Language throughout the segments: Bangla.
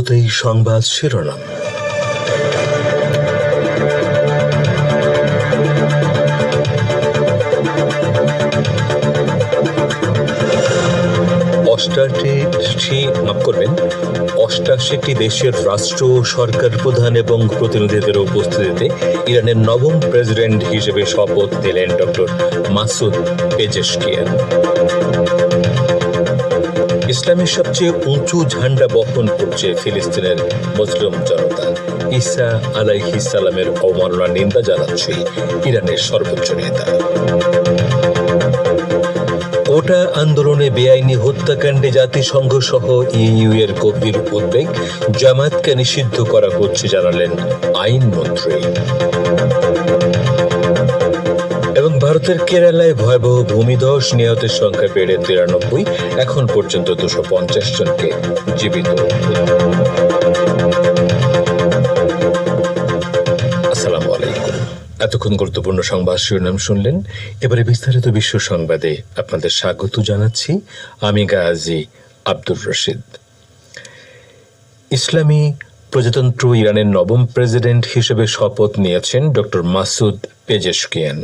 শুরুতেই সংবাদ শিরোনাম। অষ্টাশিটি দেশের রাষ্ট্র সরকার প্রধান এবং প্রতিনিধিদের উপস্থিতিতে ইরানের নবম প্রেসিডেন্ট হিসেবে শপথ নিলেন ডক্টর মাসুদ পেজেশকিয়ান। ইসলামের সবচেয়ে উঁচু ঝান্ডা বহন করছে ফিলিস্তিনের মুসলিম জনতা। ঈসা আলাইহিস সালামের অবমাননার নিন্দা জানাচ্ছে ইরানের সর্বোচ্চ নেতা। কোটা আন্দোলনে বেআইনি হত্যাকাণ্ডে জাতিসংঘ সহ ইইউ এর গভীর উদ্বেগ, জামায়াতকে নিষিদ্ধ করা হচ্ছে জানালেন আইনমন্ত্রী। এবং ভারতের কেরালায় ভয়াবহ ভূমিধস, নিহতের সংখ্যা বেড়ে 93, এখন পর্যন্ত 250 জনকে জীবিত। আসসালামু আলাইকুম। এতক্ষণ গুরুত্বপূর্ণ সংবাদ শিরোনাম শুনলেন। এবারে বিস্তারিত বিশ্ব সংবাদে আপনাদের স্বাগত জানাচ্ছি। আমি গাজী আব্দুর রশিদ। ইসলামী প্রজাতন্ত্র ইরানের নবম প্রেসিডেন্ট হিসেবে শপথ নিয়েছেন ডক্টর মাসুদ পেজেশকিয়ান।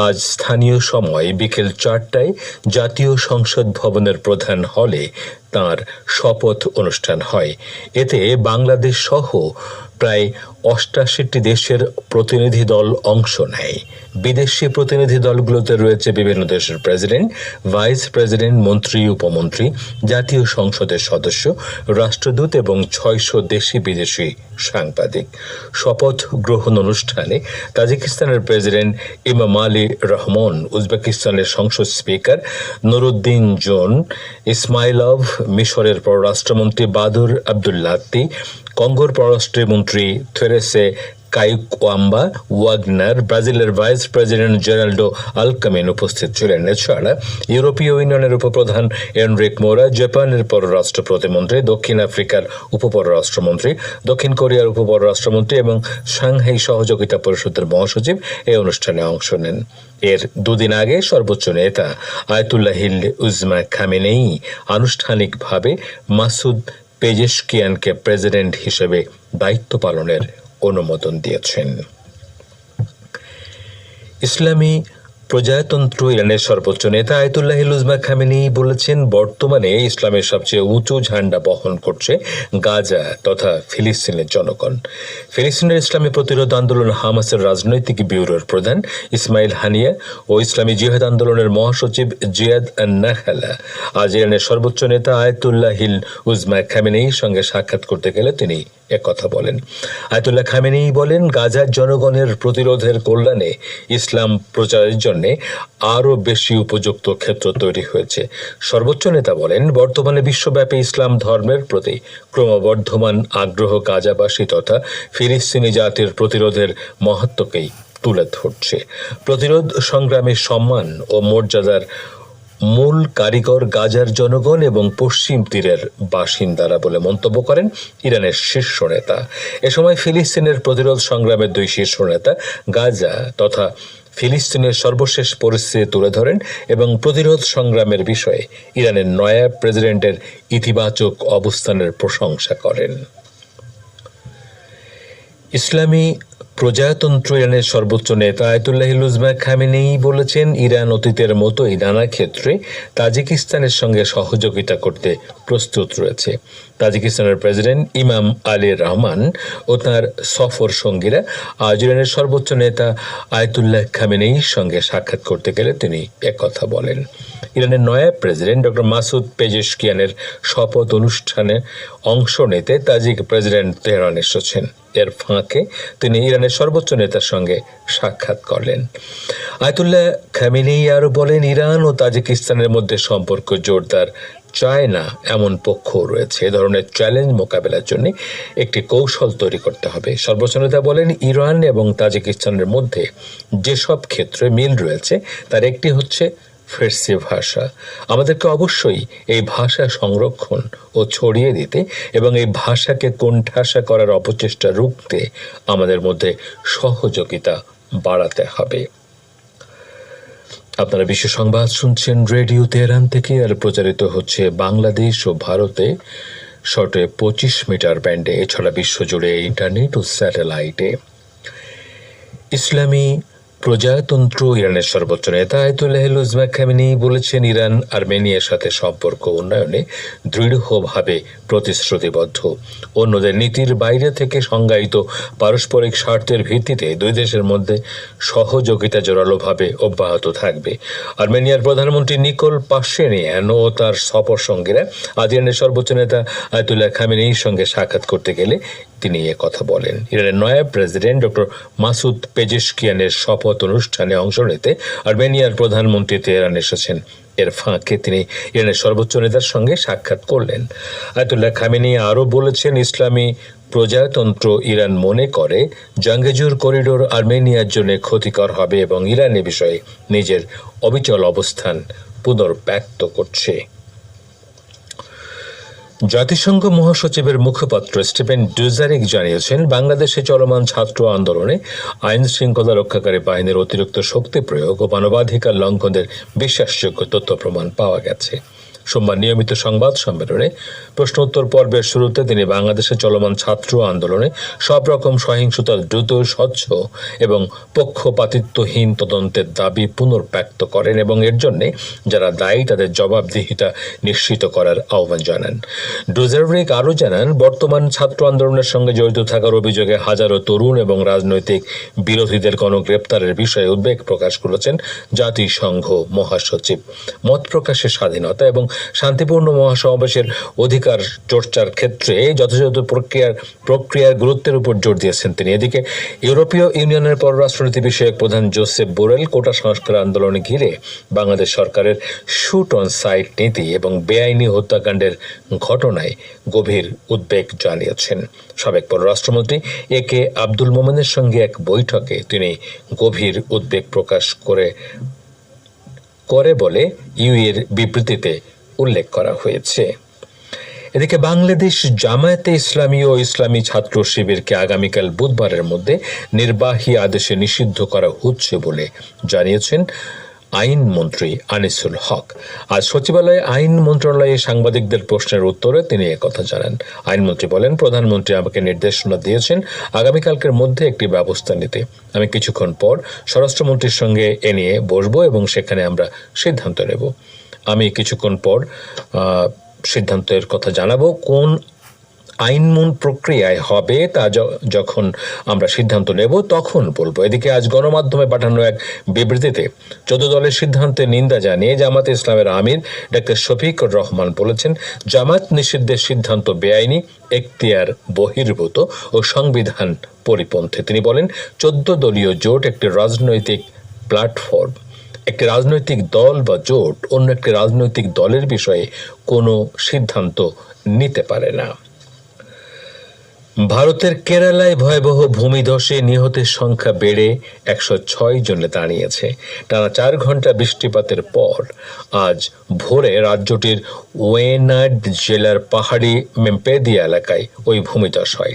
আজ স্থানীয় সময় বিকেল 4টায় জাতীয় সংসদ ভবনের প্রধান হলে তাঁর শপথ অনুষ্ঠান হয়। এতে বাংলাদেশ সহ প্রায় 88টি দেশের প্রতিনিধি দল অংশ নেয়। বিদেশি প্রতিনিধি দলগুলোতে রয়েছে বিভিন্ন দেশের প্রেসিডেন্ট, ভাইস প্রেসিডেন্ট, মন্ত্রী, উপমন্ত্রী, জাতীয় সংসদের সদস্য, রাষ্ট্রদূত এবং 600 দেশি বিদেশি সাংবাদিক। শপথ গ্রহণ অনুষ্ঠানে তাজিকিস্তানের প্রেসিডেন্ট ইমামলি রহমান, উজবেকিস্তানের সংসদ স্পিকার নুরুদ্দিন জোন ইসমাইলভ, মিশরের পররাষ্ট্রমন্ত্রী বাদর আবদুল্লাতি, কঙ্গোর পররাষ্ট্রমন্ত্রী থেরেসে কাইকোয়াম্বা ওয়াগনার, ব্রাজিলের ভাইস প্রেসিডেন্ট জেরাল্ডো আলকামিন উপস্থিত ছিলেন। এছাড়া ইউরোপীয় ইউনিয়নের উপপ্রধান এনরিক মোরা, জাপানের পররাষ্ট্র প্রতিমন্ত্রী, দক্ষিণ আফ্রিকার উপপররাষ্ট্রমন্ত্রী, দক্ষিণ কোরিয়ার উপপররাষ্ট্রমন্ত্রী এবং সাংহাই সহযোগিতা পরিষদের মহাসচিব এই অনুষ্ঠানে অংশ নেন। এর দুদিন আগে সর্বোচ্চ নেতা আয়াতুল্লাহিল উজমা খামেনেই আনুষ্ঠানিকভাবে মাসুদ পেজেশকিয়ানকে প্রেসিডেন্ট হিসেবে দায়িত্ব পালনের অনুমোদন দিয়েছেন। ইসলামী প্রজাতন্ত্র ইরানের সর্বোচ্চ নেতা আয়াতুল্লাহিল উজমা খামেনেই বলেছেন, বর্তমানে ইসলামের সবচেয়ে উঁচু ঝান্ডা বহন করছে গাজা তথা ফিলিস্তিনের জনগণ। ফিলিস্তিনের ইসলামী প্রতিরোধ আন্দোলন হামাসের রাজনৈতিক ব্যুরোর প্রধান ইসমাইল হানিয়া ও ইসলামী জিহাদ আন্দোলনের মহাসচিব জিয়াদ আন-নাখালা আজ ইরানের সর্বোচ্চ নেতা আয়াতুল্লাহিল উজমা খামেনেইর সঙ্গে সাক্ষাৎ করতে গেলে তিনি একথা বলেন। আয়াতুল্লাহ খামেনেই বলেন, গাজার জনগণের প্রতিরোধের কল্যাণে ইসলাম প্রচারের জন্য আরও বেশি উপযুক্ত ক্ষেত্র তৈরি হয়েছে। সর্বোচ্চ নেতা বলেন, বর্তমানে বিশ্বব্যাপী ইসলাম ধর্মের প্রতি ক্রমবর্ধমান আগ্রহ গাজাবাসী তথা ফিলিস্তিনি জাতির প্রতিরোধের মহত্বকেই তুলে ধরছে। প্রতিরোধ সংগ্রামের সম্মান ও মর্যাদার মূল কারিগর গাজার জনগণ এবং পশ্চিম তীরের বাসিন্দারা বলে মন্তব্য করেন ইরানের শীর্ষ নেতা। এ সময় ফিলিস্তিনের প্রতিরোধ সংগ্রামের দুই শীর্ষ নেতা গাজা তথা ফিলিস্তিনের সর্বশেষ পরিস্থিতি তুলে ধরেন এবং প্রতিরোধ সংগ্রামের বিষয়ে ইরানের নয়া প্রেসিডেন্টের ইতিবাচক অবস্থানের প্রশংসা করেন। ইসলামী প্রজাতন্ত্র ইরানের সর্বোচ্চ নেতা আয়াতুল্লাহিল উজমা খামেনেই বলেছেন, ইরান অতীতের মতোই নানা ক্ষেত্রে তাজিকিস্তানের সঙ্গে সহযোগিতা করতে প্রস্তুত রয়েছে। তাজিকিস্তানের প্রেসিডেন্ট ইমাম আলী রহমান ও তাঁর সফর সঙ্গীরা আজ ইরানের সর্বোচ্চ নেতা আয়াতুল্লাহ খামেনেইর সঙ্গে সাক্ষাৎ করতে গেলে তিনি একথা বলেন। ইরানের নয়া প্রেসিডেন্ট ডক্টর মাসুদ পেজেশকিয়ানের শপথ অনুষ্ঠানে অংশ নিতে তাজিক প্রেসিডেন্ট তেহরান এসেছেন। এর ফাঁকে তিনি ইরানের সর্বোচ্চ নেতার সঙ্গে সাক্ষাৎ করলেন। আয়াতুল্লাহ খামেনেই আরও বলেন, ইরান ও তাজিকিস্তানের মধ্যে সম্পর্ক জোরদার চায় না এমন পক্ষও রয়েছে। এ ধরনের চ্যালেঞ্জ মোকাবেলার জন্য একটি কৌশল তৈরি করতে হবে। সর্বোচ্চ নেতা বলেন, ইরান এবং তাজিকিস্তানের মধ্যে যেসব ক্ষেত্রে মিল রয়েছে তার একটি হচ্ছে ফার্সি ভাষা। আমাদেরকে অবশ্যই এই ভাষা সংরক্ষণ ও ছড়িয়ে দিতে এবং এই ভাষাকে কোণঠাসা করার অপচেষ্টা রুখতে আমাদের মধ্যে সহযোগিতা বাড়াতে হবে। আপনারা বিশ্ব সংবাদ শুনছেন রেডিও তেহরান থেকে, আর প্রচারিত হচ্ছে বাংলাদেশ ও ভারতে শর্টওয়েভ 25 মিটার ব্যান্ডে, এছাড়া বিশ্বজুড়ে ইন্টারনেট ও স্যাটেলাইটে। ইসলামী প্রজাতন্ত্র ইরানের সর্বোচ্চ নেতা আয়াতুল্লাহ লুজমা খামেনি বলেছেন, ইরান আর্মেনিয়ার সাথে সম্পর্ক উন্নয়নে দৃঢ়ভাবে প্রতিশ্রুতিবদ্ধ। অন্যদের নীতির বাইরে থেকে সংজ্ঞায়িত পারস্পরিক স্বার্থের ভিত্তিতে দুই দেশের মধ্যে সহযোগিতা জোরালোভাবে অব্যাহত থাকবে। আর্মেনিয়ার প্রধানমন্ত্রী নিকোল পাশেনিয়ান ও তার সফর সঙ্গীরা আজ ইরানের সর্বোচ্চ নেতা আয়াতুল্লাহ খামেনির সঙ্গে সাক্ষাৎ করতে গেলে তিনি কথা বলেন। ইরানের নয়া প্রেসিডেন্ট ডক্টর মাসুদ পেজেশকিয়ানের শপথ অনুষ্ঠানে অংশ নিতে আর্মেনিয়ার প্রধানমন্ত্রী তেহরান এসেছেন। এর ফাঁকে তিনি ইরানের সর্বোচ্চ নেতার সঙ্গে সাক্ষাৎ করলেন। আয়াতুল্লাহ খামেনি আরও বলেছেন, ইসলামী প্রজাতন্ত্র ইরান মনে করে জাঙ্গেজুর করিডোর আর্মেনিয়ার জন্য ক্ষতিকর হবে এবং ইরান এ বিষয়ে নিজের অবিচল অবস্থান পুনর্ব্যক্ত করছে। জাতিসংঘ মহাসচিবের মুখপাত্র স্টিফেন ডুজারিক জানিয়েছেন, বাংলাদেশে চলমান ছাত্র আন্দোলনে আইন শৃঙ্খলা রক্ষাকারী বাহিনীর অতিরিক্ত শক্তি প্রয়োগ ও মানবাধিকার লঙ্ঘনের বিশ্বাসযোগ্য তথ্য প্রমাণ পাওয়া গেছে। সোমবার নিয়মিত সংবাদ সম্মেলনে প্রশ্নোত্তর পর্বের শুরুতে তিনি বাংলাদেশে চলমান ছাত্র আন্দোলনে সব রকম সহিংসতার দ্রুত, স্বচ্ছ এবং পক্ষপাতিত্বহীন তদন্তের দাবি পুনর্ব্যক্ত করেন এবং এর জন্য যারা দায়ী তাদের জবাবদিহিতা নিশ্চিত করার আহ্বান জানান। ডুজারিক আরও জানান, বর্তমান ছাত্র আন্দোলনের সঙ্গে জড়িত থাকার অভিযোগে হাজারো তরুণ এবং রাজনৈতিক বিরোধীদের গণগ্রেপ্তারের বিষয়ে উদ্বেগ প্রকাশ করেছেন জাতিসংঘ মহাসচিব। মত প্রকাশের স্বাধীনতা এবং শান্তিপূর্ণ মহাসমাবেশের অধিকার চর্চার ক্ষেত্রে যথাযথ প্রক্রিয়ার গুরুত্বের উপর জোর দিয়েছেন তিনি। এদিকে ইউরোপীয় ইউনিয়নের পররাষ্ট্রনীতি বিষয়ক প্রধান জোসেফ বোরেল কোটা সংস্কার আন্দোলনে ঘিরে বাংলাদেশ সরকারের শুট অন সাইট নীতি এবং বেআইনি হত্যাকাণ্ডের ঘটনায় গভীর উদ্বেগ জানিয়েছেন। সাবেক পররাষ্ট্রমন্ত্রী একে আব্দুল মোমেনের সঙ্গে এক বৈঠকে তিনি গভীর উদ্বেগ প্রকাশ করে বলে ইউএর বিবৃতিতে উল্লেখ করা হয়েছে। এদিকে বাংলাদেশ জামায়াতে ইসলামী ও ইসলামী ছাত্র শিবিরকে আগামীকাল বুধবারের মধ্যে নির্বাহী আদেশে নিষিদ্ধ করা হচ্ছে বলে জানিয়েছেন আইনমন্ত্রী আনিসুল হক। আজ সচিবালয়ে আইন মন্ত্রণালয়ে সাংবাদিকদের প্রশ্নের উত্তরে তিনি একথা জানান। আইনমন্ত্রী বলেন, প্রধানমন্ত্রী আমাকে নির্দেশনা দিয়েছেন আগামীকালকের মধ্যে একটি ব্যবস্থা নিতে। আমি কিছুক্ষণ পর স্বরাষ্ট্রমন্ত্রীর সঙ্গে এ নিয়ে বসবো এবং সেখানে আমরা সিদ্ধান্ত নেব। আমি কিছুক্ষণ পর সিদ্ধান্তের কথা জানাবো। কোন আইন প্রক্রিয়ায় হবে তা যখন আমরা সিদ্ধান্ত নেব তখন বলবো। এদিকে আজ গণমাধ্যমে পাঠানো এক বিবৃতিতে 14 দলের সিদ্ধান্তের নিন্দা জানিয়ে জামাতে ইসলামের আমির ডাক্তার শফিকুর রহমান বলেছেন, জামাত নিষিদ্ধের সিদ্ধান্ত বেআইনি, এখতিয়ার বহির্ভূত ও সংবিধান পরিপন্থী। তিনি বলেন, 14 দলীয় জোট একটি রাজনৈতিক প্ল্যাটফর্ম। একটি রাজনৈতিক দল বা জোট অন্য একটি রাজনৈতিক দলের বিষয়ে কোনো সিদ্ধান্ত নিতে পারে না। ভারতের কেরালায় ভয়াবহ ভূমিধসে নিহতের সংখ্যা বেড়ে 106 জনে দাঁড়িয়েছে। টানা 4 ঘন্টা বৃষ্টিপাতের পর আজ ভোরে রাজ্যটির ওয়েনাড জেলার পাহাড়ি মেম্পেদিয়া এলাকায় ওই ভূমিধস হয়।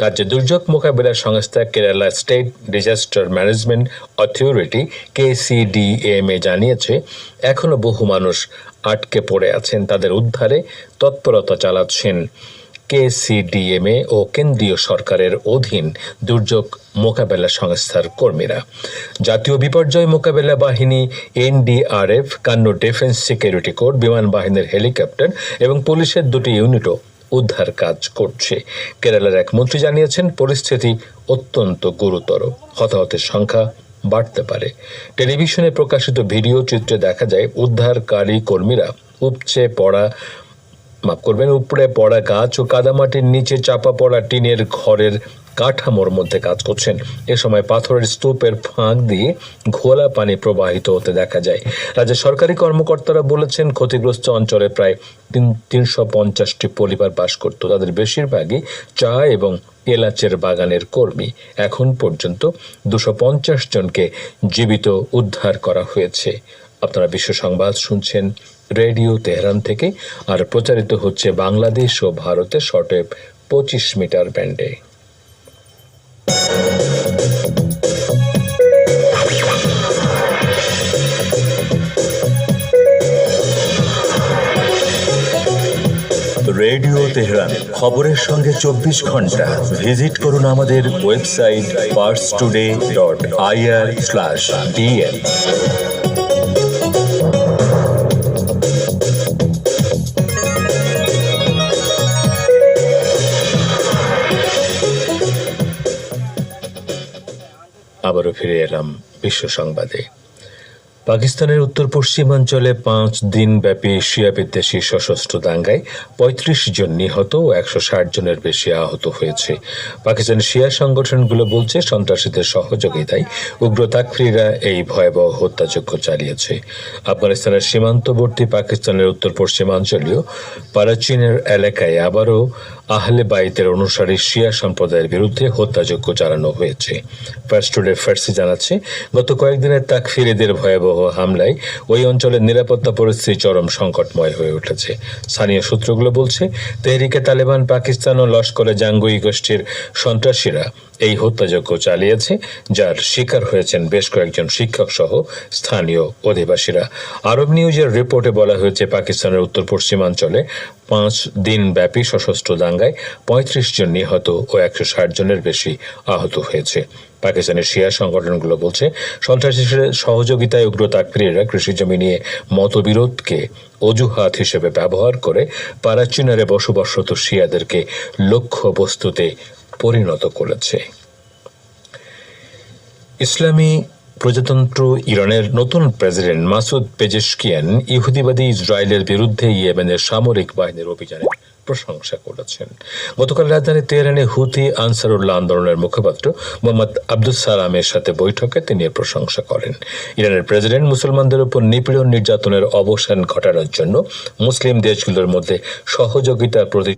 রাজ্যের দুর্যোগ মোকাবিলা সংস্থা Kerala state disaster management authority KCDMA জানিয়েছে, এখনো বহু মানুষ আটকে পড়ে আছেন। তাদের উদ্ধারে তৎপরতা চালাচ্ছেন KCDMA ও কেন্দ্রীয় সরকারের অধীন দুর্যোগ মোকাবেলা সংস্থার কর্মীরা। জাতীয় বিপর্যয় মোকাবেলা বাহিনী NDRF, Kannada defence security core, বিমান বাহিনীর হেলিকপ্টার এবং পুলিশের 2টি ইউনিটও উদ্ধার কাজ করছে। কেরালার এক মন্ত্রী জানিয়েছেন, পরিস্থিতি অত্যন্ত গুরুতর, হতাহতের সংখ্যা বাড়তে পারে। টেলিভিশনে প্রকাশিত ভিডিও চিত্রে দেখা যায় উদ্ধারকারী কর্মীরা উপড়ে পড়া গাছ ও কাদামাটির নিচে চাপা পড়া টিনের ঘরের কাঠামোর মধ্যে কাজ করছেন। এ সময় পাথরের স্তূপের ফাঁক দিয়ে ঘোলা পানি প্রবাহিত হতে দেখা যায়। রাজ্যের সরকারি কর্মকর্তারা বলেছেন, ক্ষতিগ্রস্ত অঞ্চলে প্রায় 350টি পরিবার বাস করত। তাদের বেশিরভাগই চা এবং এলাচের বাগানের কর্মী। এখন পর্যন্ত 250 জনকে জীবিত উদ্ধার করা হয়েছে। আপনারা বিশ্ব সংবাদ শুনছেন রেডিও তেহরান থেকে, আর প্রচারিত হচ্ছে বাংলাদেশ ও ভারতের শর্টওয়েভ 25 মিটার ব্যান্ডে। রেডিও তেহরান, খবরের সঙ্গে 24 ঘন্টা। ভিজিট করুন আমাদের ওয়েবসাইট parstoday.ir/dn। আবারও ফিরে এলাম বিশ্ব সংবাদে। পাকিস্তানের উত্তর পশ্চিমাঞ্চলে 5 দিন ব্যাপী শিয়া বিদ্বেষী সশস্ত্র দাঙ্গায় 35 জন নিহত ও 160 জনের বেশি আহত হয়েছে। পাকিস্তানের শিয়া সংগঠনগুলো বলছে সন্ত্রাসীদের সহযোগিতায় উগ্র তাকফিরিরা এই ভয়াবহ হত্যাযজ্ঞ চালিয়েছে। আফগানিস্তানের সীমান্তবর্তী পাকিস্তানের উত্তর পশ্চিমাঞ্চলীয় পারাচিনের এলাকায় আবারও আহলে বাইতের অনুসারী শিয়া সম্প্রদায়ের বিরুদ্ধে হত্যাযজ্ঞ চালানো হয়েছে। ফার্স্ট টুডে ফার্সি জানাচ্ছে, গত কয়েকদিনের তাকফিরিদের ভয়াবহ হামলায় ওই অঞ্চলের নিরাপত্তা পরিস্থিতি চরম সংকটময় হয়ে উঠেছে। স্থানীয় সূত্রগুলো বলছে, তেহরিকে তালেবান পাকিস্তান ও লস্করে জাঙ্গুই গোষ্ঠীর সন্ত্রাসীরা এই হত্যাযজ্ঞ চালিয়েছে, যার শিকার হয়েছেন বেশ কয়েকজন শিক্ষক সহ স্থানীয় অধিবাসীরা। আরব নিউজের রিপোর্টে বলা হয়েছে, পাকিস্তানের উত্তর পশ্চিমাঞ্চলে 5 দিন ব্যাপী সশস্ত্র দাঙ্গায় 35 জন নিহত ও 160 জনের বেশি আহত হয়েছে। পাকিস্তানের শিয়া সংগঠনগুলো বলছে, সন্ত্রাসীদের সহযোগিতায় উগ্র তাকফিরিরা কৃষিজমি নিয়ে মতবিরোধকে অজুহাত হিসেবে ব্যবহার করে পারাচিনারে বসবাসরত শিয়াদেরকে লক্ষ্যবস্তুতে পরিণত করেছে। ইসলামী প্রজাতন্ত্র ইরানের নতুন প্রেসিডেন্ট মাসুদ পেজেশকিয়ান ইহুদিবাদী ইসরায়েলের বিরুদ্ধে ইয়েমেনের সামরিক বাহিনীর অভিযানের প্রশংসা করেছেন। গতকাল রাজধানী তেহরানে হুথি আনসারুল্লাহ আন্দোলনের মুখপাত্র মোহাম্মদ আব্দুস সালামের সাথে বৈঠকে তিনি এর প্রশংসা করেন। ইরানের প্রেসিডেন্ট মুসলমানদের উপর নিপীড়ন নির্যাতনের অবসান ঘটানোর জন্য মুসলিম দেশগুলোর মধ্যে সহযোগিতার প্রতি